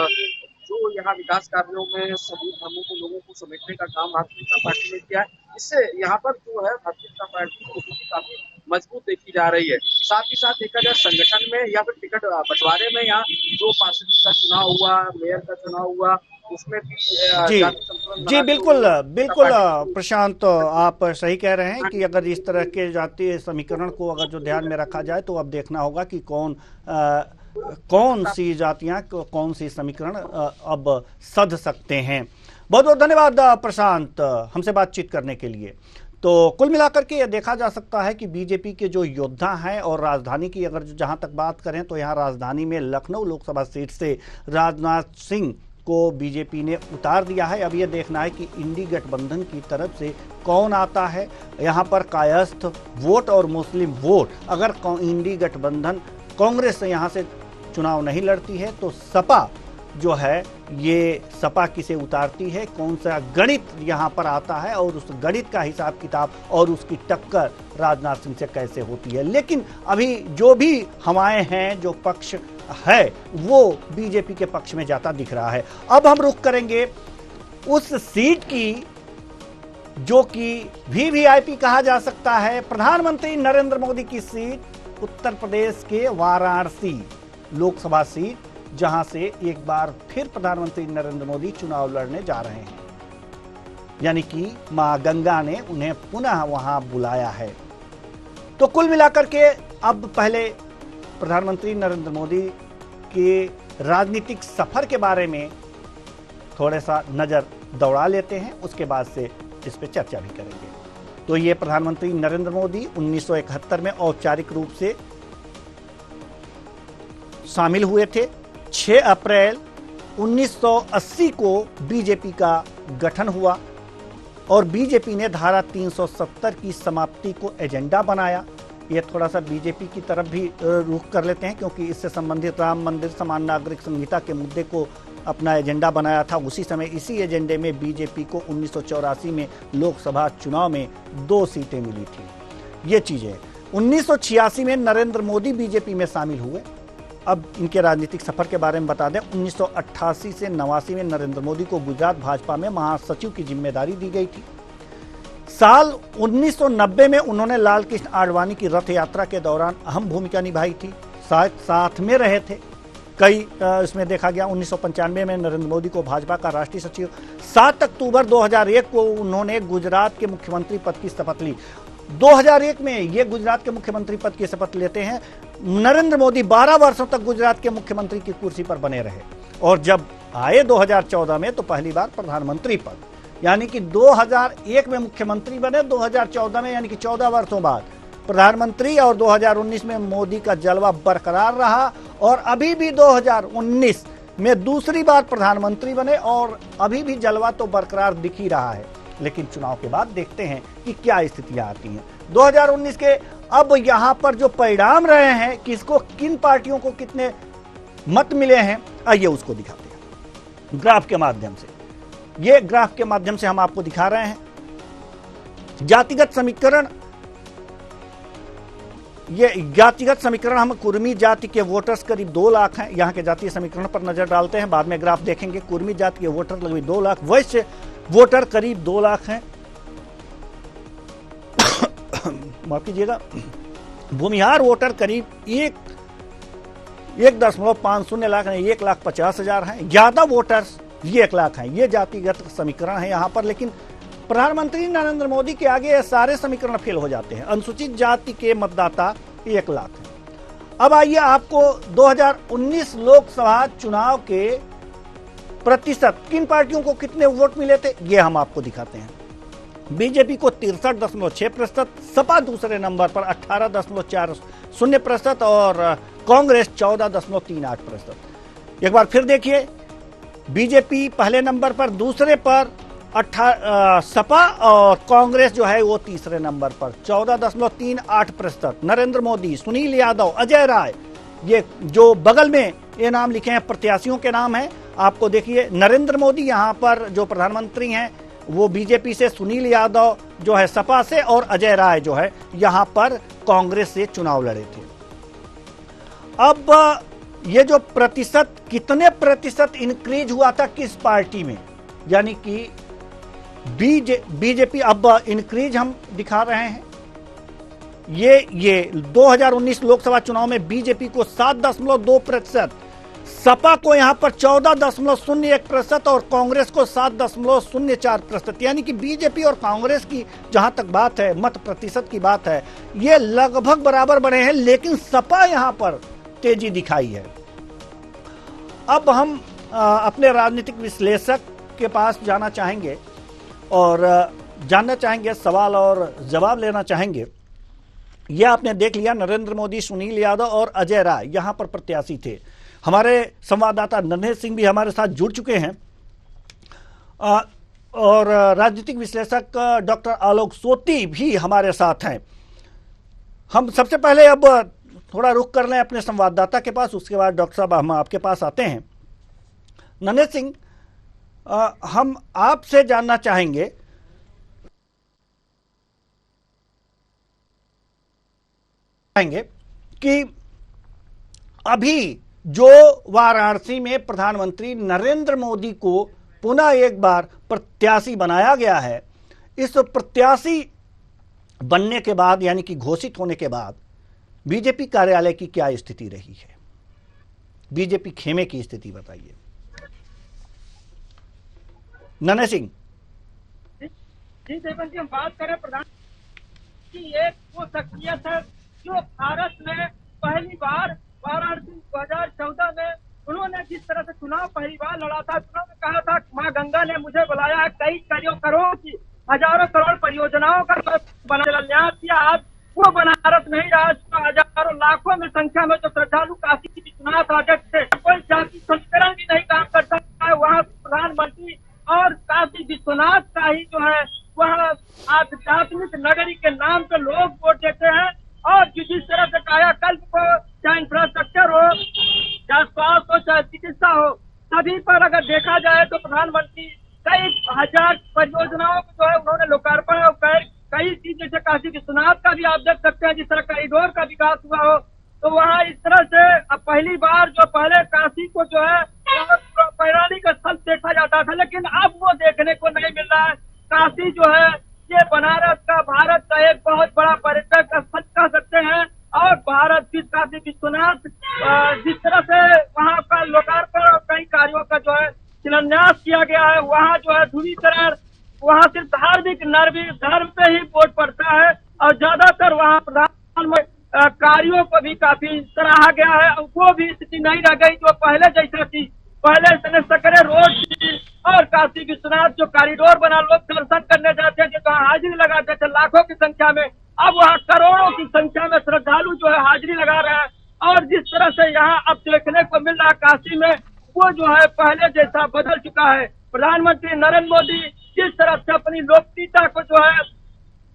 जो यहाँ विकास कार्यों में सभी धर्मों को लोगों को समेटने का काम भारतीय जनता पार्टी ने किया है, इससे यहाँ पर जो है भारतीय जनता पार्टी की स्थिति काफी मजबूत देखी जा रही है। साथ ही साथ देखा जाए संगठन में या फिर टिकट बंटवारे में यहाँ जो पार्षद का चुनाव हुआ, मेयर का चुनाव हुआ, उसमें भी जी बिल्कुल बिल्कुल प्रशांत, आप सही कह रहे हैं कि अगर इस तरह के जातीय समीकरण को अगर जो ध्यान में रखा जाए तो अब देखना होगा कि कौन सी जातियां कौन सी समीकरण अब सध सकते हैं। बहुत बहुत धन्यवाद प्रशांत हमसे बातचीत करने के लिए। तो कुल मिलाकर के यह देखा जा सकता है कि बीजेपी के जो योद्धा हैं और राजधानी की अगर जहां तक बात करें तो यहाँ राजधानी में लखनऊ लोकसभा सीट से राजनाथ सिंह को बीजेपी ने उतार दिया है। अब यह देखना है कि इंडी गठबंधन की तरफ से कौन आता है। यहाँ पर कायस्थ वोट और मुस्लिम वोट, अगर इंडी गठबंधन कांग्रेस से यहाँ से चुनाव नहीं लड़ती है तो सपा जो है ये सपा किसे उतारती है, कौन सा गणित यहाँ पर आता है और उस गणित का हिसाब किताब और उसकी टक्कर राजनाथ सिंह से कैसे होती है। लेकिन अभी जो भी हवाएं हैं, जो पक्ष है वो बीजेपी के पक्ष में जाता दिख रहा है। अब हम रुख करेंगे उस सीट की जो कि वीवीआईपी कहा जा सकता है, प्रधानमंत्री नरेंद्र मोदी की सीट, उत्तर प्रदेश के वाराणसी लोकसभा सीट, जहां से एक बार फिर प्रधानमंत्री नरेंद्र मोदी चुनाव लड़ने जा रहे हैं। यानी कि मां गंगा ने उन्हें पुनः वहां बुलाया है। तो कुल मिलाकर के अब पहले प्रधानमंत्री नरेंद्र मोदी के राजनीतिक सफर के बारे में थोड़ा सा नजर दौड़ा लेते हैं, उसके बाद से इस पे चर्चा भी करेंगे। तो ये प्रधानमंत्री नरेंद्र मोदी 1971 में औपचारिक रूप से शामिल हुए थे। 6 अप्रैल 1980 को बीजेपी का गठन हुआ और बीजेपी ने धारा 370 की समाप्ति को एजेंडा बनाया। ये थोड़ा सा बीजेपी की तरफ भी रुख कर लेते हैं, क्योंकि इससे संबंधित राम मंदिर समान नागरिक संहिता के मुद्दे को अपना एजेंडा बनाया था। उसी समय इसी एजेंडे में बीजेपी को 1984 में लोकसभा चुनाव में 2 सीटें मिली थी। ये चीजें 1986 में नरेंद्र मोदी बीजेपी में शामिल हुए। अब इनके राजनीतिक सफर के बारे में बता दें, 1988 से 89 में नरेंद्र मोदी को गुजरात भाजपा में महासचिव की जिम्मेदारी दी गई थी। साल 1990 में उन्होंने लाल कृष्ण आडवाणी की रथ यात्रा के दौरान अहम भूमिका निभाई थी, साथ में रहे थे। कई इसमें देखा गया। 1995 में नरेंद्र मोदी को भाजपा का राष्ट्रीय सचिव, 7 अक्टूबर 2001 को उन्होंने गुजरात के मुख्यमंत्री पद की शपथ ली। 2001 में ये गुजरात के मुख्यमंत्री पद की शपथ लेते हैं। नरेंद्र मोदी 12 वर्षों तक गुजरात के मुख्यमंत्री की कुर्सी पर बने रहे और जब आए 2014 में तो पहली बार प्रधानमंत्री पद, यानी कि 2001 में मुख्यमंत्री बने, 2014 में यानी कि 14 वर्षों बाद प्रधानमंत्री, और 2019 में मोदी का जलवा बरकरार रहा और अभी भी 2019 में दूसरी बार प्रधानमंत्री बने और अभी भी जलवा तो बरकरार दिख ही रहा है। लेकिन चुनाव के बाद देखते हैं कि क्या स्थितियां आती हैं 2019 के। अब यहां पर जो परिणाम रहे हैं, किसको, किन पार्टियों को कितने मत मिले हैं, आइए उसको दिखाते हैं ग्राफ के माध्यम से। ये ग्राफ के माध्यम से हम आपको दिखा रहे हैं जातिगत समीकरण। ये जातिगत समीकरण, हम कुर्मी जाति के वोटर्स करीब 2 लाख हैं। यहाँ के जातीय समीकरण पर नजर डालते हैं, बाद में ग्राफ देखेंगे। कुर्मी जाति के वोटर लगभग 2 लाख, वैश्य वोटर करीब 2 लाख हैं, माफ कीजिएगा। भूमिहार वोटर करीब 1.50 लाख हैं, 1,50,000 हैं। ज्यादा वोटर्स ये 1 लाख हैं। ये जातिगत समीकरण है यहाँ पर। लेकिन प्रधानमंत्री नरेंद्र मोदी के आगे ये सारे समीकरण फेल हो जाते हैं। अनुसूचित जाति के मतदाता 1 लाख हैं। अब आइए आपको 2019 लोकसभा चुनाव के प्रतिशत, किन पार्टियों को कितने वोट मिले थे, ये हम आपको दिखाते हैं। बीजेपी को 63.6%, सपा दूसरे नंबर पर 18.40% और कांग्रेस 14.38%। एक बार फिर देखिए, बीजेपी पहले नंबर पर, दूसरे पर सपा और कांग्रेस जो है वो तीसरे नंबर पर 14.38%। नरेंद्र मोदी, सुनील यादव, अजय राय, ये जो बगल में ये नाम लिखे हैं प्रत्याशियों के नाम हैं। आपको देखिए, नरेंद्र मोदी यहाँ पर जो प्रधानमंत्री हैं वो बीजेपी से, सुनील यादव जो है सपा से और अजय राय जो है यहाँ पर कांग्रेस से चुनाव लड़े थे। अब ये जो प्रतिशत, कितने प्रतिशत इंक्रीज हुआ था किस पार्टी में, यानी कि बीजेपी, अब इंक्रीज हम दिखा रहे हैं। ये 2019 लोकसभा चुनाव में बीजेपी को 7.2%, सपा को यहां पर 14.01% और कांग्रेस को 7.04%। यानी कि बीजेपी और कांग्रेस की जहां तक बात है, मत प्रतिशत की बात है, ये लगभग बराबर बने हैं। लेकिन सपा यहां पर तेजी दिखाई है। अब हम अपने राजनीतिक विश्लेषक के पास जाना चाहेंगे और जानना चाहेंगे, सवाल और जवाब लेना चाहेंगे। यह आपने देख लिया, नरेंद्र मोदी, सुनील यादव और अजय राय यहाँ पर प्रत्याशी थे। हमारे संवाददाता नन्हे सिंह भी हमारे साथ जुड़ चुके हैं और राजनीतिक विश्लेषक डॉक्टर आलोक सोती भी हमारे साथ हैं। हम सबसे पहले अब थोड़ा रुख कर लें अपने संवाददाता के पास, उसके बाद डॉक्टर साहब हम आपके पास आते हैं। नन्हे सिंह, हम आपसे जानना चाहेंगे कि अभी जो वाराणसी में प्रधानमंत्री नरेंद्र मोदी को पुनः एक बार प्रत्याशी बनाया गया है, इस प्रत्याशी बनने के बाद, यानी कि घोषित होने के बाद, बीजेपी कार्यालय की क्या स्थिति रही है, बीजेपी खेमे की स्थिति बताइए। नन्हे सिंह जी देवेंद्र जी, हम बात करें प्रधानमंत्री की, एक वो शख्सियत है जो भारत में पहली बार वाराणसी 2014 में उन्होंने जिस तरह से चुनाव पहली बार लड़ा था, चुनाव में कहा था माँ गंगा ने मुझे बुलाया है, कई करोड़ की हजारों करोड़ परियोजनाओं का शिलान्यास किया। आज वो बनारस नहीं रहा, हजारों लाखों में संख्या में जो श्रद्धालु काशी विश्वनाथ आदि थे, कोई जाति संस्करण भी नहीं काम कर सकता है। वहाँ प्रधानमंत्री और काशी विश्वनाथ का ही जो है वह आध्यात्मिक नगरी के नाम पे लोग वोट देते हैं। और जिस तरह से कायाकल्प को, चाहे इंफ्रास्ट्रक्चर हो, चाहे स्वास्थ्य हो, चाहे चिकित्सा हो, सभी पर अगर देखा जाए तो प्रधानमंत्री कई हजार परियोजनाओं को जो है उन्होंने लोकार्पण और कई चीज, जैसे काशी विश्वनाथ का भी आप देख सकते हैं, जिस तरह कॉरिडोर का विकास हुआ हो, तो वहाँ इस तरह से अब पहली बार जो पहले काशी को जो है पौराणिक स्थल देखा जाता था, लेकिन अब वो देखने को नहीं मिल रहा है। काशी जो है ये बनारस का, भारत का एक बहुत बड़ा पर्यटक स्थल कह सकते हैं। और भारत की काशी विश्वनाथ जिस तरह से वहाँ का लोकार्पण और कई कार्यों का जो है शिलान्यास किया गया है, वहाँ जो है ध्रुवीकरण, वहाँ सिर्फ धार्मिक धर्म पे ही वोट पड़ता है और ज्यादातर वहाँ प्रधानमंत्री कार्यों को भी काफी सराहा गया है। वो भी स्थिति नहीं रह गई जो पहले जैसा थी। पहले सकरे रोड थी और काशी विश्वनाथ जो कॉरिडोर बना, लोग दर्शन करने जाते थे तो हाजिरी लगाते थे लाखों की संख्या में, अब वहाँ करोड़ों की संख्या में श्रद्धालु जो है हाजिरी लगा रहे हैं। और जिस तरह से यहाँ अब देखने को मिल रहा है काशी में, वो जो है पहले जैसा बदल चुका है। प्रधानमंत्री नरेंद्र मोदी जिस तरह से अपनी लोकप्रियता को जो है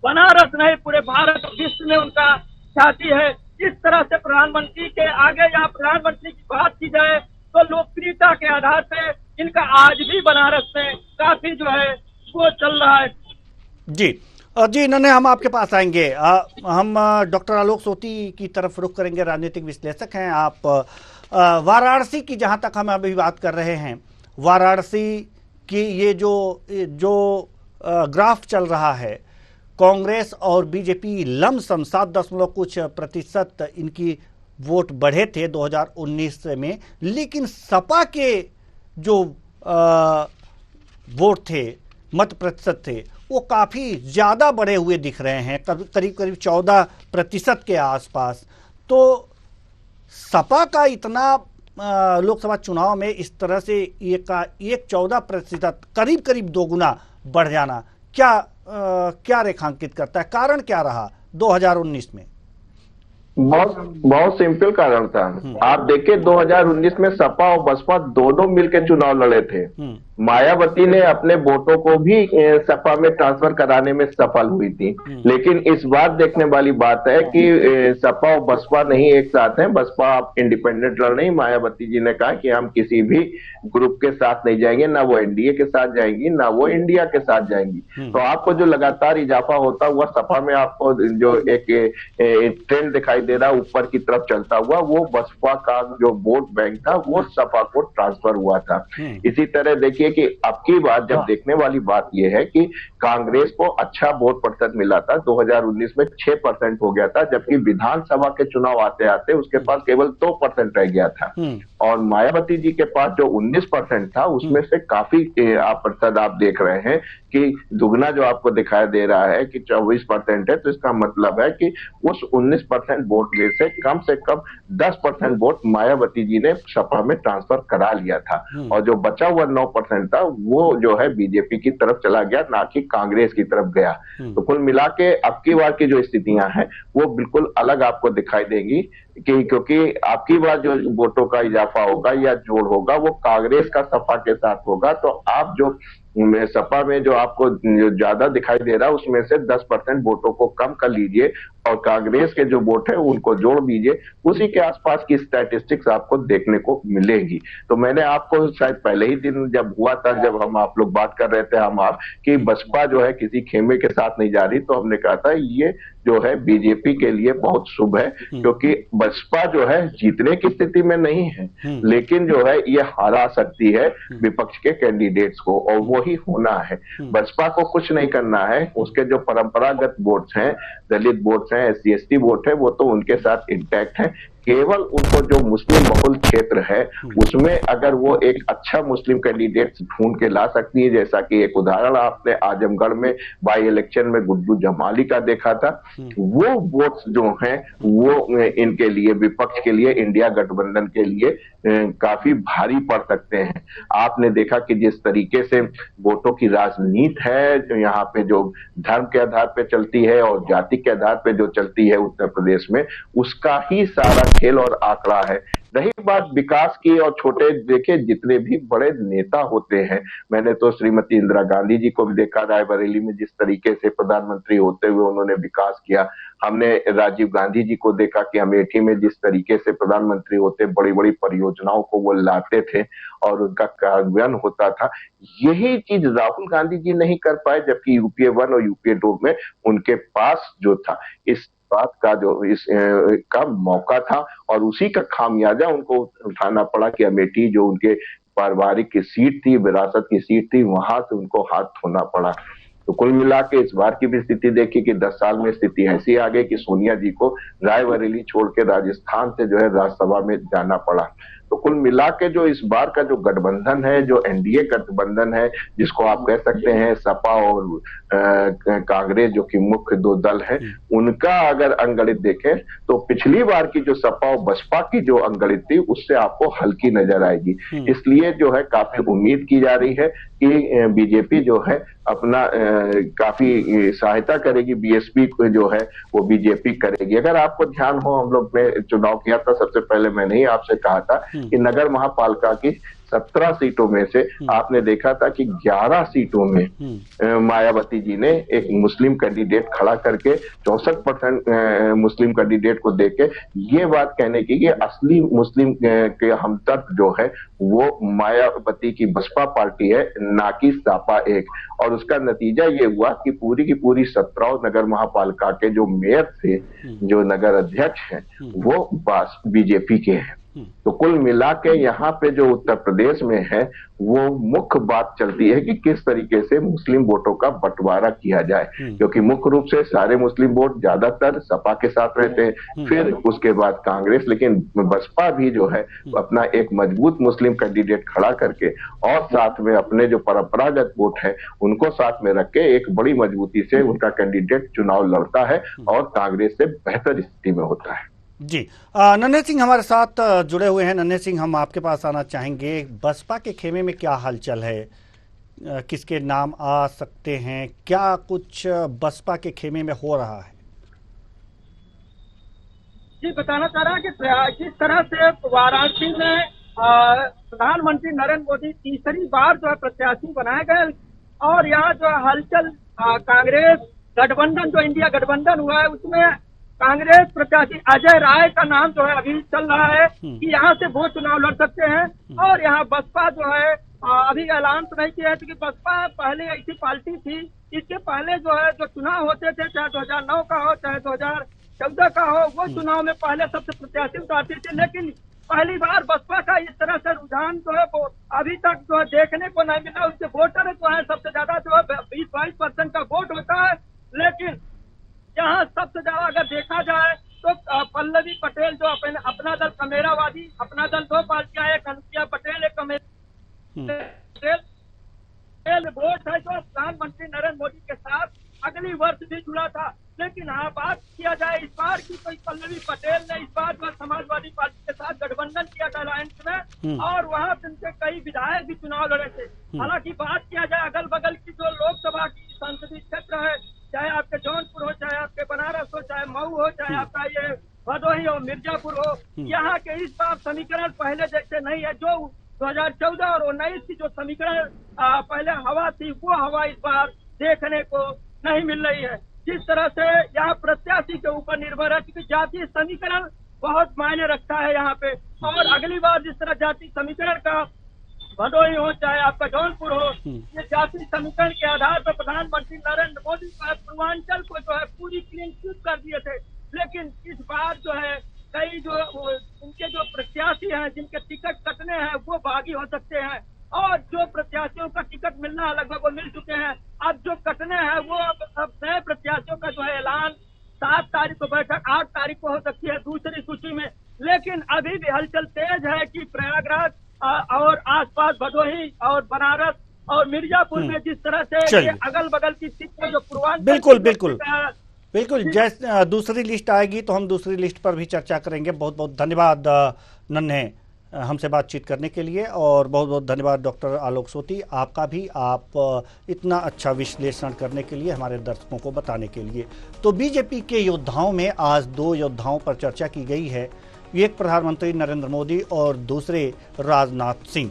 बनारस नहीं पूरे भारत और विश्व में उनका ख्याति है, इस तरह से प्रधानमंत्री के आगे या प्रधानमंत्री की बात की जाए तो लोकप्रियता के आधार पे इनका आज भी बनारस में काफी जो है वो चल रहा है। जी नन्हे, हम आपके पास आएंगे। हम डॉक्टर आलोक सोती की तरफ रुख करेंगे, राजनीतिक विश्लेषक हैं आप। वाराणसी की जहां तक हम अभी बात कर रहे हैं, वाराणसी की ये जो ग्राफ चल रहा है, कांग्रेस और बीजेपी लमसम 7% इनकी वोट बढ़े थे 2019 में, लेकिन सपा के जो वोट थे, मत प्रतिशत थे, वो काफी ज्यादा बढ़े हुए दिख रहे हैं, करीब 14% के आसपास। तो सपा का इतना लोकसभा चुनाव में इस तरह से एक 14% करीब दोगुना बढ़ जाना क्या रेखांकित करता है? कारण क्या रहा 2019 में? बहुत सिंपल कारण था। आप देखिए 2019 में सपा और बसपा दोनों मिलकर चुनाव लड़े थे। मायावती ने अपने वोटों को भी सपा में ट्रांसफर कराने में सफल हुई थी, लेकिन इस बार देखने वाली बात है कि सपा और बसपा नहीं एक साथ हैं। बसपा आप इंडिपेंडेंट लड़ रही, मायावती जी ने कहा कि हम किसी भी ग्रुप के साथ नहीं जाएंगे, ना वो एनडीए के साथ जाएंगी, ना वो इंडिया के साथ जाएंगी। तो आपको जो लगातार इजाफा होता हुआ सपा में आपको जो एक ट्रेंड दिखाई दे रहा ऊपर की तरफ चलता हुआ, वो बसपा का जो वोट बैंक था वो सपा को ट्रांसफर हुआ था। इसी तरह देखिए कि अब की बात जब देखने वाली बात यह है कि कांग्रेस को अच्छा वोट प्रतिशत मिला था, 2019 में 6% हो गया था, जबकि विधानसभा के चुनाव आते आते उसके पास केवल 2% रह गया था। और मायावती जी के पास जो 19% था उसमें से काफी प्रतिशत आप देख रहे हैं कि दुगना जो आपको दिखाई दे रहा है कि 24% है। तो इसका मतलब है कि उस 19% वोट में से कम 10% वोट मायावती जी ने सपा में ट्रांसफर करा लिया था, और जो बचा हुआ 9% था वो जो है बीजेपी की तरफ चला गया, ना कि कांग्रेस की तरफ गया। तो कुल मिला के अब की बार की जो स्थितियां हैं वो बिल्कुल अलग आपको दिखाई देंगी, क्योंकि आपकी बार जो वोटों का इजाफा होगा या जोड़ होगा वो कांग्रेस का सपा के साथ होगा। तो आप जो सपा में जो आपको ज्यादा दिखाई दे रहा है उसमें से 10% वोटों को कम कर लीजिए और कांग्रेस के जो वोट है उनको जोड़ दीजिए, उसी के आसपास की स्टैटिस्टिक्स आपको देखने को मिलेगी। तो मैंने आपको शायद पहले ही दिन जब हुआ था, जब हम आप लोग बात कर रहे थे हम आप कि बसपा जो है किसी खेमे के साथ नहीं जा रही, तो हमने कहा था ये जो है बीजेपी के लिए बहुत शुभ है, क्योंकि बसपा जो है जीतने की स्थिति में नहीं है, लेकिन जो है ये हरा सकती है विपक्ष के कैंडिडेट्स को, और वो ही होना है। बसपा को कुछ नहीं करना है, उसके जो परंपरागत वोट्स हैं, दलित वोट्स हैं, SC ST वोट है, वो तो उनके साथ इंटैक्ट है। केवल उनको जो मुस्लिम बहुल क्षेत्र है उसमें अगर वो एक अच्छा मुस्लिम कैंडिडेट ढूंढ के ला सकती है, जैसा कि एक उदाहरण आपने आजमगढ़ में बाई इलेक्शन में गुड्डू जमाली का देखा था, वो वोट्स जो हैं वो इनके लिए, विपक्ष के लिए, इंडिया गठबंधन के लिए काफी भारी पड़ सकते हैं। आपने देखा कि जिस तरीके से वोटों की राजनीति है यहाँ पे, जो धर्म के आधार पे चलती है और जाति के आधार पे जो चलती है उत्तर प्रदेश में, उसका ही सारा खेल और आंकड़ा है। रही बात विकास की और छोटे, देखिए जितने भी बड़े नेता होते हैं, मैंने तो श्रीमती इंदिरा गांधी जी को भी देखा रायबरेली में, जिस तरीके से प्रधानमंत्री होते हुए उन्होंने विकास किया। हमने राजीव गांधी जी को देखा कि अमेठी में जिस तरीके से प्रधानमंत्री होते बड़ी बड़ी परियोजनाओं को वो लाते थे और उनका कार्यान्वयन होता था। यही चीज राहुल गांधी जी नहीं कर पाए, जबकि यूपीए 1 और यूपीए 2 में उनके पास जो था इस बात का जो इस का मौका था और उसी का खामियाजा उनको उठाना पड़ा कि अमेठी जो उनके पारिवारिक की सीट थी, विरासत की सीट थी, वहां से उनको हाथ धोना पड़ा। तो कुल मिला के इस बार की भी स्थिति देखी कि 10 साल में स्थिति ऐसी आ गई कि सोनिया जी को रायबरेली छोड़ के राजस्थान से जो है राज्यसभा में जाना पड़ा। तो कुल मिला के जो इस बार का जो गठबंधन है, जो एनडीए गठबंधन है, जिसको आप कह सकते हैं सपा और कांग्रेस जो कि मुख्य दो दल है, उनका अगर अंगणित देखें तो पिछली बार की जो सपा और बसपा की जो अंगणित थी उससे आपको हल्की नजर आएगी। इसलिए जो है काफी उम्मीद की जा रही है कि बीजेपी जो है अपना काफी सहायता करेगी, बीएसपी जो है वो बीजेपी करेगी। अगर आपको ध्यान हो, हम लोग ने चुनाव किया था, सबसे पहले मैंने ही आपसे कहा था कि नगर महापालिका की 17 सीटों में से आपने देखा था कि 11 सीटों में मायावती जी ने एक मुस्लिम कैंडिडेट खड़ा करके 64% मुस्लिम कैंडिडेट को देके ये बात कहने की कि असली मुस्लिम के हमदर्द जो है वो मायावती की बसपा पार्टी है, ना कि सपा एक। और उसका नतीजा ये हुआ कि पूरी की पूरी 17 नगर महापालिका के जो मेयर थे, जो नगर अध्यक्ष हैं, वो बीजेपी के हैं। तो कुल मिला के यहाँ पे जो उत्तर प्रदेश में है वो मुख्य बात चलती है कि किस तरीके से मुस्लिम वोटों का बंटवारा किया जाए, क्योंकि मुख्य रूप से सारे मुस्लिम वोट ज्यादातर सपा के साथ रहते हैं, फिर उसके बाद कांग्रेस, लेकिन बसपा भी जो है अपना एक मजबूत मुस्लिम कैंडिडेट खड़ा करके और साथ में अपने जो परंपरागत वोट है उनको साथ में रख के एक बड़ी मजबूती से उनका कैंडिडेट चुनाव लड़ता है और कांग्रेस से बेहतर स्थिति में होता है। जी, नन्हे सिंह हमारे साथ जुड़े हुए हैं। नन्हे सिंह, हम आपके पास आना चाहेंगे। बसपा के खेमे में क्या हलचल है, किसके नाम आ सकते हैं, क्या कुछ बसपा के खेमे में हो रहा है? जी, बताना चाह रहा है कि किस तरह से वाराणसी में प्रधानमंत्री नरेंद्र मोदी तीसरी बार जो है प्रत्याशी बनाए गए और यहाँ जो हलचल कांग्रेस गठबंधन, जो इंडिया गठबंधन हुआ है, उसमें कांग्रेस प्रत्याशी अजय राय का नाम जो है अभी चल रहा है कि यहाँ से वो चुनाव लड़ सकते हैं। और यहाँ बसपा जो है अभी ऐलान तो नहीं किया है, क्योंकि बसपा पहले ऐसी पार्टी थी, इसके पहले जो है जो चुनाव होते थे, चाहे 2009 का हो चाहे 2014 का हो, वो चुनाव में पहले सबसे प्रत्याशी उतारती थी। लेकिन पहली बार बसपा का इस तरह से रुझान जो है वो अभी तक जो है देखने को नहीं मिला। उसके वोटर जो है सबसे ज्यादा जो है 20-22% का वोट होता है, लेकिन यहाँ सबसे ज्यादा अगर देखा जाए तो पल्लवी पटेल जो अपना दल कमेरावादी, अपना दल दो पार्टियां, एक अनुप्रिया पटेल, एक पटेल वोट है जो प्रधानमंत्री नरेंद्र मोदी के साथ अगली वर्ष भी जुड़ा था। लेकिन हाँ, बात किया जाए इस बार की, तो पल्लवी पटेल ने इस बार जो समाजवादी पार्टी के साथ गठबंधन किया था अलायंस में और वहाँ उनके कई विधायक भी चुनाव लड़े थे। हालांकि बात किया जाए अगल बगल की जो लोकसभा की संसदीय क्षेत्र है, चाहे आपके जौनपुर हो, चाहे आपके बनारस हो, चाहे मऊ हो, चाहे आपका ये भदोही हो, मिर्जापुर हो, यहाँ के इस बार समीकरण पहले जैसे नहीं है। जो 2014 और 19 की जो समीकरण पहले हवा थी, वो हवा इस बार देखने को नहीं मिल रही है। जिस तरह से यहाँ प्रत्याशी के ऊपर निर्भर है, क्योंकि जातीय समीकरण बहुत मायने रखता है यहाँ पे। और अगली बार जिस तरह जातीय समीकरण का भदोही हो चाहे आपका जौनपुर हो, ये जातीय समीकरण के आधार पर प्रधानमंत्री नरेंद्र मोदी पूर्वांचल को जो है पूरी क्लीन स्वीप कर दिए थे। लेकिन इस बार जो है कई जो उनके जो प्रत्याशी हैं जिनके टिकट कटने हैं वो बागी हो सकते हैं, और जो प्रत्याशियों का टिकट मिलना लगभग वो मिल चुके हैं। अब जो कटने हैं वो अब नए प्रत्याशियों का जो है ऐलान 7 तारीख को, बैठक 8 तारीख को हो सकती है दूसरी सूची में। लेकिन लेकिन अभी भी हलचल तेज है कि प्रयागराज और आसपास भदोही और बनारस और मिर्जापुर में जिस तरह से ये अगल बगल की सीटें जो पूर्वांचल बिल्कुल जैसे दूसरी लिस्ट आएगी तो हम दूसरी लिस्ट पर भी चर्चा करेंगे। बहुत बहुत धन्यवाद नन्हे हमसे बातचीत करने के लिए, और बहुत बहुत धन्यवाद डॉक्टर आलोक सोती आपका भी, आप इतना अच्छा विश्लेषण करने के लिए, हमारे दर्शकों को बताने के लिए। तो बीजेपी के योद्धाओं में आज दो योद्धाओं पर चर्चा की गई है, एक प्रधानमंत्री नरेंद्र मोदी और दूसरे राजनाथ सिंह,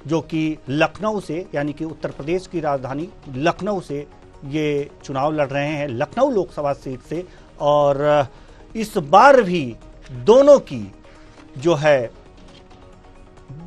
जो कि लखनऊ से, यानी कि उत्तर प्रदेश की राजधानी लखनऊ से ये चुनाव लड़ रहे हैं, लखनऊ लोकसभा सीट से। और इस बार भी दोनों की जो है,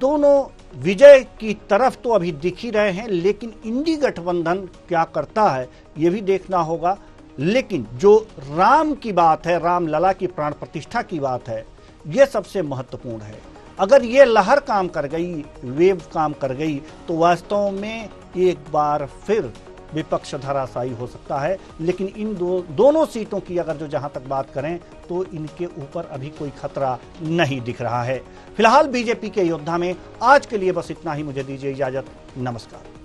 दोनों विजय की तरफ तो अभी दिख ही रहे हैं, लेकिन इंडी गठबंधन क्या करता है ये भी देखना होगा। लेकिन जो राम की बात है, राम लला की प्राण प्रतिष्ठा की बात है, ये सबसे महत्वपूर्ण है। अगर ये लहर काम कर गई, वेव काम कर गई, तो वास्तव में एक बार फिर विपक्ष धराशायी हो सकता है। लेकिन इन दोनों सीटों की अगर जो जहां तक बात करें तो इनके ऊपर अभी कोई खतरा नहीं दिख रहा है। फिलहाल बीजेपी के योद्धा में आज के लिए बस इतना ही। मुझे दीजिए इजाजत, नमस्कार।